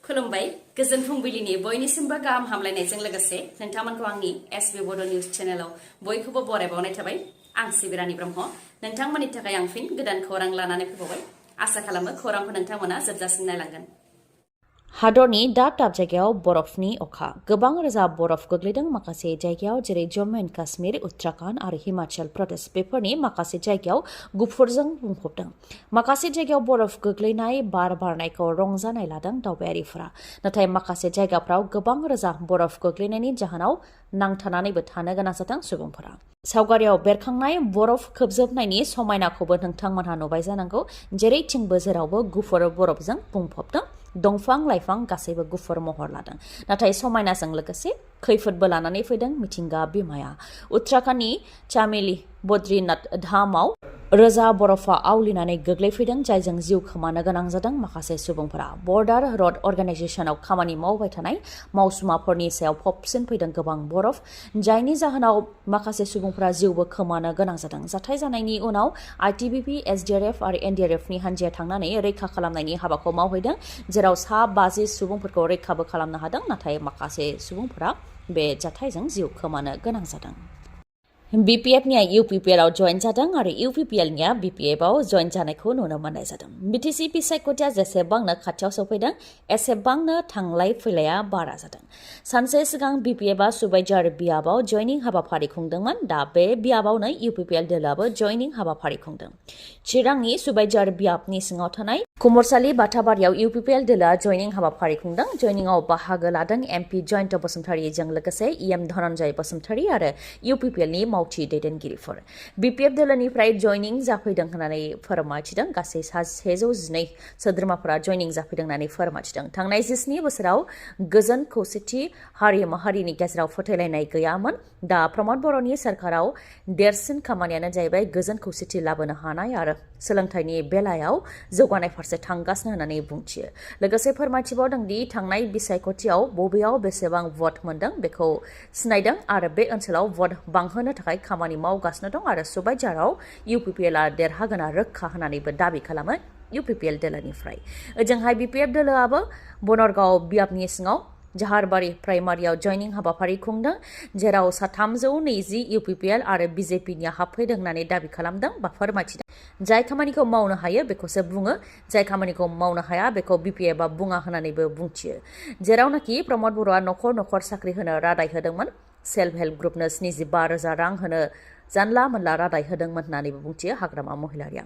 खुलुमबाय गोजोन फुंबिलिनि बयनिसिमबो गाहाम हामलायनायजों लोगोसे नोंथांमोनखौ आंनि एसबी बड निउज चेनेलाव बयखौबो बरायबावनाय थाबाय आं सिबि रानी ब्रह्म नोंथांमोननि थाखाय आं फिन गोदान खौरां लानानै फैबावबाय आसा खालामो खौरांखौ नोंथांमोना जोबजासिम नायलांगोन हादरनि दाब दाब जायगायाव बरफनि अखा गोबां रोजा बरफ गोग्लैदों माखासे जायगायाव जेरै जम्मु एन्ड काश्मीर उत्तराखन्ड आरो हिमाचल प्रदेश बेफोरनि माखासे जायगायाव गुफुरजों बुंफबदों माखासे जायगायाव बरफ गोग्लैनाय बार बारनायखौ रंजानाय लादों दावबायारिफोरा नाथाय माखासे जायगाफ्राव गोबां रोजा बरफ गोग्लैनायनि जाहोनाव नांथानानैबो थानो गोनां जादों सुबुंफोरा सावगारियाव बेरखांनाय बरफ खोबजोबनायनि समायनाखौबो नोंथांमोनहा नुबाय जानांगौ जेरैथिंबो जेरावबो गुफुर बरफजों बुंफबदों दंफां लाइफां गासैबो गुफुर महर लादों नाथाय समायनाजों लोगोसे खैफोदबो लानानै फैदों मिथिंगा बिमाया उत्तराखन्डनि चामेली बद्रीनाथ धामाव रोजा बरफा आवलिनानै गोग्लैफैदों जायजों जिउ खोमानो गोनां जादों माखासे सुबुंफोरा बर्डार रड अर्गानाइजेसनाव खामानि मावबाय थानाय मावसुमाफोरनि सायाव फबसिन फैदों गोबां बरफ जायनि जाहोनाव माखासे सुबुंफोरा जिउबो खोमानो गोनां जादों जाथाय जानायनि उनाव आईटीबीपी एसडीआरएफ आरो एनडीआरएफनि हान्जाया थांनानै रैखा खालामनायनि हाबाखौ मावहैदों जेराव 50 सुबुंफोरखौ रैखाबो खालामनो हादों नाथाय माखासे सुबुंफोरा बे जाथायजों जिउ खोमानो गोनां जादों BPF निया UPPL आव जइन जादों आरो UPPL निया BPF आव जइन जानायखौ नुनो मोननाय जादों BTC बिसायख'थिया जेसेबांनो खाथियाव सफैदों एसेबांनो थांलाय फैलाया बारा जादों सानसे सिगां BPF आ सुबाइजार बियाबाव जइनिं हाबाफारि खुंदोंमोन दा बे बियाबावनो UPPL दोलोआबो जइनिं हाबाफारि खुंदों चिरांनि सुबाइजार बियाबनि सिङाव थानाय कुमरसालि बाथाबारियाव UPPL दोलोआ जइनिं हाबाफारि खुंदों जइनिंआव बाहागो लादों MP जयन्त बसुमतारीजों लोगोसे EM धनन्जय बसुमतारी आरो UPPL नि मावथि दैदेनगिरिफोर BPF दोलोनिफ्राय जइनिं जाफैदों होननानै फोरमायथिदों गासै 112 सोद्रोमाफोरा जइनिं जाफैदों होननानै फोरमायथिदों थांनाय 17 बोसोराव गोजोन खौसेथि हारि माहारिनि गेजेराव फोथायलायनाय गैयामोन दा प्रमद बर'नि सरकाराव देरसिन खामानियानो जाहैबाय गोजोन खौसेथि लाबोनो हानाय आरो सोलोंथाइनि बेलायाव जौगानाय फारसे थांगासिनो होननानै बुंथियो लोगोसे फोरमायथिबावदों दि थांनाय बिसायख'थियाव बबेयाव बेसेबां भट मोनदों बेखौ सिनायदों आरो बे ओनसोलाव भट बांहोनो थाखाय खामानि मावगासिनो दं आरो सुबाइजाराव UPPLआ देरहागोना रोखा होननानैबो दाबि खालामो UPPL दोलोनिफ्राय ओजोंहाय BPF दोलोआबो बनरगाव बियाबनि सिङाव जाहारबारि प्राइमारियाव जइनिं हाबाफारि खुंदों जेराव 320 UPPL आरो BJPनिया हाबफैदों होननानै दाबि खालामदों बा फोरमायथिदों जाय खामानिखौ मावनो हायो बेखौसो बुङो जाय खामानिखौ मावनो हाया बेखौ BPFआ बुङा होननानैबो बुंथियो जेरावनाखि प्रमद बर'आ नखर नखर साख्रि होनो रादाय होदोंमोन सेल्फ हेल्प ग्रुपनो 75,000 रां होनो जानला मोनला रादाय होदोंमोन होननानैबो बुंथियो हाग्रामा महिलारिया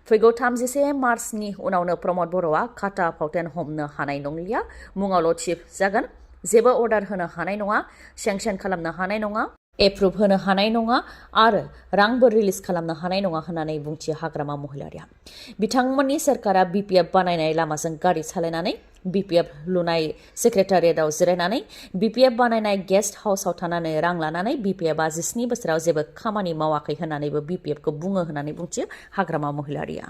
फैगौ 31 मार्चनि उनावनो प्रमद बर'आ खाटा फावथेन हमनो हानाय नंलिया मुङावल' चिफ जागोन जेबो अर्डार होनो हानाय नङा सेंसन खालामनो हानाय नङा एप्रुभ होनो हानाय नङा आरो रांबो रिलिज खालामनो हानाय नङा होननानै बुंथियो हाग्रामा महिलारिया बिथांमोननि सरकारा BPF बानायनाय लामाजों गारि सालायनानै BPF लुनाय सेक्रेटारियेटआव जिरायनानै BPF बानायनाय गेस्ट हाउसआव थानानै रां लानानै BPFआ 17 बोसोराव जेबो खामानि मावाखै होननानैबो BPFखौ बुङो होननानै बुंथियो हाग्रामा महिलारिया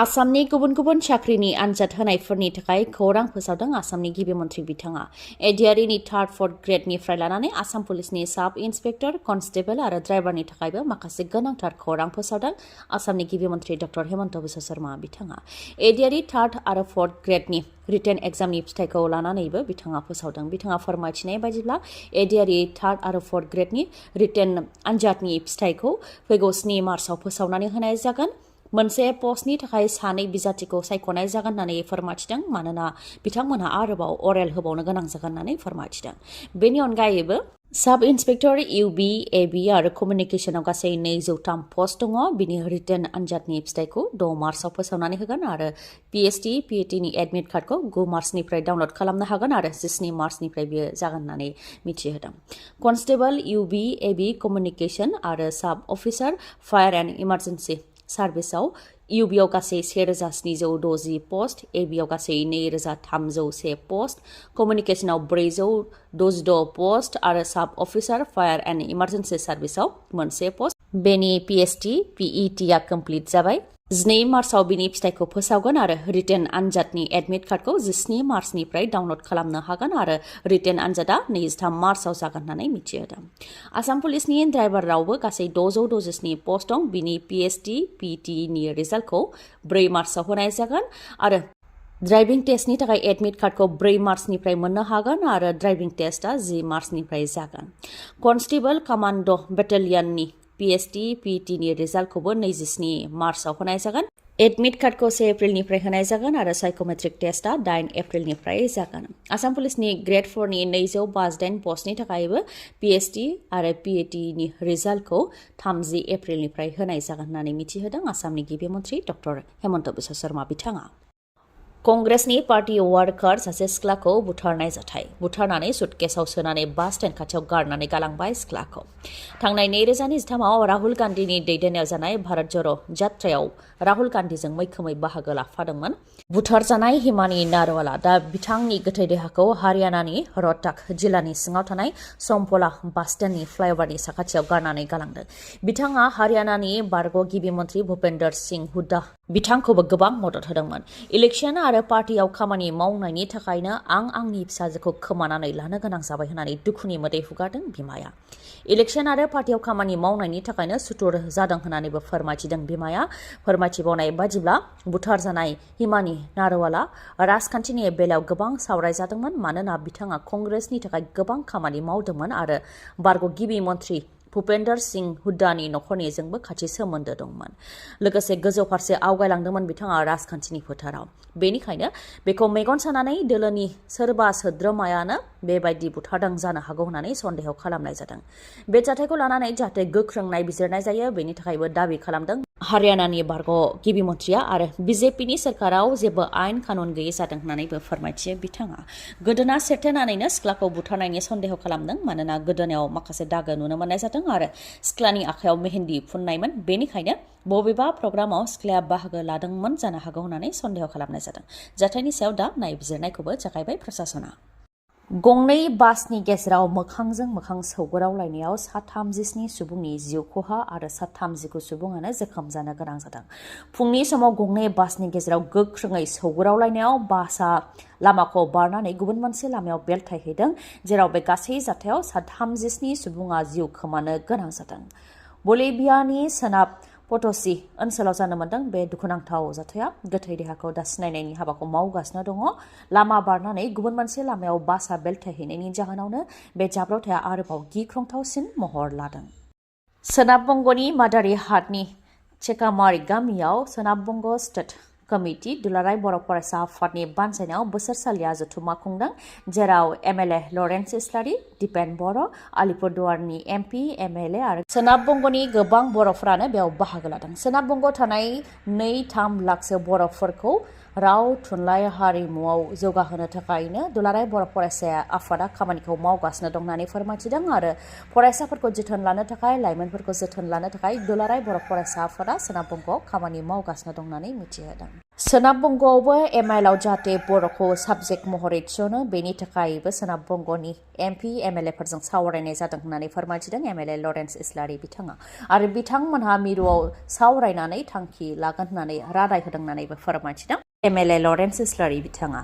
आसामनि गुबुन गुबुन साख्रिनि आनजाद होनायफोरनि थाखाय खौरां फोसावदों आसामनि गिबि मन्थ्रि बिथाङा एडिआरइनि 3rd 4th ग्रेडनिफ्राय लानानै आसाम पुलिसनि साब इन्सपेक्टर कनस्टेबल आरो ड्राइभारनि थाखायबो माखासे गोनांथार खौरां फोसावदों आसामनि गिबि मन्थ्रि डक्टर हेमन्त बिश्व शर्मा बिथाङा एडिआरइ 3rd आरो 4th ग्रेडनि रिटेन एग्जामनि फिथाइखौ लानानैबो बिथाङा फोसावदों बिथाङा फोरमायथिनाय बायदिब्ला एडिआरइ 3rd आरो 4th ग्रेडनि रिटेन आनजादनि फिथाइखौ फैगौ 7 मार्चआव फोसावनानै होनाय जागोन मोनसे पस्टनि थाखाय 2 बिजाथिखौ सायख'नाय जागोन होननानै फोरमायथिदों मानोना बिथांमोनहा आरोबाव अरेल होबावनो गोनां जागोन होननानै फोरमायथिदों बेनि अनगायैबो साब इन्सपेक्टर UB/AB आरो कमिउनिकेशनाव गासै 203 पस्ट दङ बिनि रिटेन आनजादनि फिथाइखौ 6 मार्चआव फोसावनानै होगोन आरो PST PATनि एडमिट कार्डखौ 9 मार्चनिफ्राय डाउनलड खालामनो हागोन आरो 17 मार्चनिफ्राय बियो जागोन होननानै मिथिहोदों कनस्टेबल UB/AB कमिउनिकेशन आरो sub officer fire and emergency सार्भिसआव UBआव गासै 1760 पस्ट ABआव गासै 2301 पस्ट कमिउनिकेशनाव 466 पस्ट आरो sub officer fire and emergency सार्भिसआव 1 पस्ट बेनि PST PETआ कमप्लिट जाबाय 2 मार्चआव बिनि फिथाइखौ फोसावगोन आरो रिटेन आनजादनि एडमिट कार्डखौ 17 मार्चनिफ्राय डाउनलड खालामनो हागोन आरो रिटेन आनजादा 23 मार्चआव जागोन होननानै मिथिहोदों आसाम पुलिसनि ड्राइभारावबो गासै 627 पस्ट दं बिनि PST PETनि रिजाल्टखौ 4 मार्चआव होनाय जागोन आरो ड्राइभिं टेस्टनि थाखाय एडमिट कार्डखौ 4 मार्चनिफ्राय मोननो हागोन आरो ड्राइभिं टेस्टआ 10 मार्चनिफ्राय जागोन। कनस्टेबल कमान्ड' बेटालियननि पिएचटि पिइटिनि रिजाल्टखौबो 27 मार्चआव होनाय जागोन। एडमिट कार्डखौ 1 एप्रिलनिफ्राय होनाय जागोन आरो साइकोमेट्रिक टेस्टआ 8 एप्रिलनिफ्राय जागोन। आसाम पुलिसनि ग्रेड 4नि 258 पस्टनि थाखायबो पिएचटि आरो पिइटिनि रिजाल्टखौ 30 एप्रिलनिफ्राय होनाय जागोन होननानै मिथिहोदों आसामनि गिबि मन्थ्रि डक्टर हेमन्त बिश्व शर्मा बिथाङा। कंग्रेसनि पार्टी वार्कार सासे सिख्लाखौ बुथारनाय जाथाय। बुथारनानै सुटकेसआव सोनानै बास स्टेन्ड खाथियाव गारनानै गालांबाय सिख्लाखौ। थांनाय 2023आव राहुल गान्धीनि दैदेननायाव जानाय भारत ज'र' जात्रायाव राहुल गान्धीजों मैखोमै बाहागो लाफादोंमोन। बुथारजानाय हिमानी नारवाला दा बिथांनि गोथै देहाखौ हारियानानि रोहतक जिल्लानि सिङाव थानाय समपला बास स्टेन्डनि फ्लाइअभारनि साखाथियाव गारनानै गालांदों। बिथाङा हारियानानि बारग' गिबि मन्थ्रि भुपेन्दर सिंह हुड्डा बिथांखौबो गोबां मदद होदोंमोन। इलेक्शन आरो पार्टियाव खामानि मावनायनि थाखायनो आं आंनि फिसाजोखौ खोमानानै लानो गोनां जाबाय होननानै दुखुनि मोदै हुगारदों बिमाया। इलेक्शन आरो पार्टियाव खामानि मावनायनि थाखायनो सुथुर जादों होननानैबो फोरमायथिदों बिमाया। फोरमायथिबावनाय बादिब्ला बुथारजानाय हिमानी नारवाला राजखान्थिनि बेलायाव गोबां सावरायजादोंमोन मानोना बिथाङा कंग्रेसनि थाखाय गोबां खामानि मावदोंमोन आरो बारग' गिबि मन्थ्रि भुपेन्दर सिंह हुड्डानि नखरनिजोंबो खाथि सोमोन्दो दंमोन। लोगोसे गोजौ फारसे आवगायलांदोंमोन बिथाङा राजखान्थिनि फोथाराव। बेनिखायनो बेखौ मेगन सानानै दोलोनि सोरबा सोद्रोमायानो बेबायदि बुथारदों जानो हागौ होननानै सन्देह खालामनाय जादों। बे जाथायखौ लानानै जाहाथे गोख्रों नायबिजिरनाय जायो बेनि थाखायबो दाबि खालामदों हारियानानि बारग' गिबि मन्थ्रिया आरो बिजेपिनि सोरखाराव जेबो आयेन कानुन गैयै जादों होननानैबो फोरमायथियो बिथाङा। गोदोना सेरथेनानैनो सिख्लाखौ बुथारनायनि सन्देह खालामदों मानोना गोदोनायाव माखासे दागो नुनो मोननाय जादों आरो सिख्लानि आखायाव मेहेन्दी फुननायमोन। बेनिखायनो बबेबा प्रग्रामाव सिख्लाया बाहागो लादोंमोन जानो हागौ होननानै सन्देह खालामनाय जादों। जाथायनि सायाव दा नायबिजिरनायखौबो जागायबाय प्रशासना। गंनै बासनि गेजेराव मोखांजों मोखां सौग्रावलायनायाव 37 सुबुंनि जिउ खहा आरो 39 सुबुङानो जोखोम जानो गोनां जादों। फुंनि समाव गंनै बासनि गेजेराव गोख्रोङै सौग्रावलायनायाव बासआ लामाखौ बारनानै गुबुन मोनसे लामायाव बेलथायहैदों जेराव बे गासै जाथायाव 37 सुबुङा जिउ खोमानो गोनां जादों। बलिभियानि सोनाब पट'सि ओनसोलाव जानो मोन्दों बे दुखुनांथाव जाथाया। गोथै देहाखौ दा सिनायनायनि हाबाखौ मावगासिनो दङ। लामा बारनानै गुबुन मोनसे लामायाव बासआ बेलथायहैनायनि जाहोनावनो बे जाब्रबथाया आरोबाव गिख्रंथावसिन महर लादों। सोनाब बंग'नि मादारि हाटनि चेकामारि गामियाव सोनाब बंग' स्टेट कमिटि दुलाराय बर' फरायसा आफादनि बानजायनायाव बोसोरसालिया जथुम्मा खुंदों जेराव एमएलए लरेन्स इस्लारि, दिपेन बर', आलिपुरदुवारनि एमपि, एमएलए आरो सोनाब बंग'नि गोबां बर'फोरानो बेयाव बाहागो लादों। सोनाब बंग'आव थानाय 2-3 लाखसो बर'फोरखौ राव थुनलाइ हारिमुआव जौगाहोनो थाखायनो दुलाराय बर' फरायसा आफादा खामानिखौ मावगासिनो दं होननानै फोरमायथिदों आरो फरायसाफोरखौ जोथोन लानो थाखाय लाइमोनफोरखौ जोथोन लानो थाखाय दुलाराय बर' फरायसा आफादा सोनाब बंग'आव खामानि मावगासिनो दं होननानै मिथिहोदों। सोनाब बंग'आवबो एमआइएलआव जाहाथे बर'खौ साबजेक्ट महरै थिसनो बेनि थाखायबो सोनाब बंग'नि एमपि एमएलएफोरजों सावरायनाय जादों होननानै फोरमायथिदों एमएलए लरेन्स इस्लारि बिथाङा आरो बिथांमोनहा मिरुआव सावरायनानै थांखि लागोन होननानै रादाय होदों होननानैबो फोरमायथिदों एमएलए लरेन्स इस्लारि बिथाङा।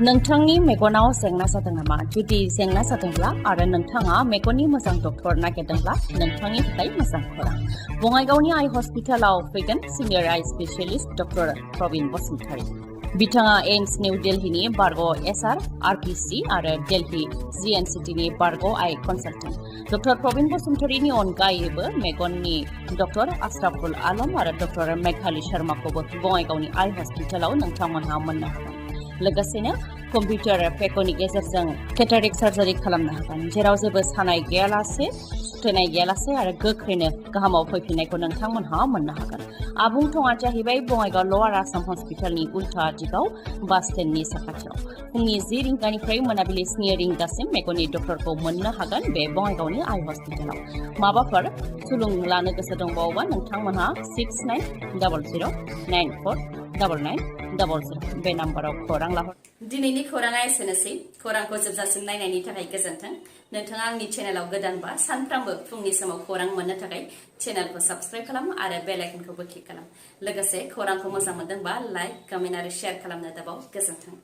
नोंथांनि मेगनाव जेंना जादों नामा? जुदि जेंना जादोंब्ला आरो नोंथाङा मेगननि मोजां डक्टर नागिरदोंब्ला नोंथांनि थाखाय मोजां खौरां। बङाइगावनि आइ हस्पिटालाव फैगोन सिनियर आइ स्पेशलिस्ट डक्टर प्रबिन बसुमतारी। बिथाङा एम्स निउ दिल्लीनि बारग' एसआर आरपिसि आरो दिल्ली जिएनसिटिनि बारग' आइ कनसालटेन्ट। डक्टर प्रबिन बसुमतारीनि अनगायैबो मेगननि डक्टर आशराफुल आलम आरो डक्टर मेघाली शर्माखौबो बङाइगावनि आइ हस्पिटालाव नोंथांमोनहा मोननो हागोन। लोगोसेनो कम्पिउटार पेकनि गेजेरजों केटारेक्ट सार्जारि खालामनो हागोन जेराव जेबो सानाय गैयालासे सुथेनाय गैयालासे आरो गोख्रैनो गाहामाव फैफिननायखौ नोंथांमोनहा मोननो हागोन। आबुं थङा जाहैबाय बङाइगाव लवार आसाम हस्पिटालनि उल्था दिगाव बास स्टेन्डनि साखाथियाव। फुंनि 10 रिंगानिफ्राय मोनाबिलि 7 रिंगासिम मेगननि डक्टरखौ मोननो हागोन बे बङाइगावनि आइ हस्पिटालाव। माबाफोर सुलुं लानो गोसो दंबावोबा नोंथांमोनहा 6900949900 बे नाम्बाराव खौरां लाहर। दिनैनि खौराङा एसेनोसै। खौरांखौ जोबजासिम नायनायनि थाखाय गोजोन्थों। नोंथाङा आंनि चेनेलाव गोदानबा सानफ्रामबो फुंनि समाव खौरां मोननो थाखाय चेनेलखौ साबस्क्राइब खालाम आरो बेल आइकनखौबो क्लिक खालाम। लोगोसे खौरांखौ मोजां मोनदोंबा लाइक, कमेन्ट आरो शेयार खालामनो दाबाव। गोजोन्थों।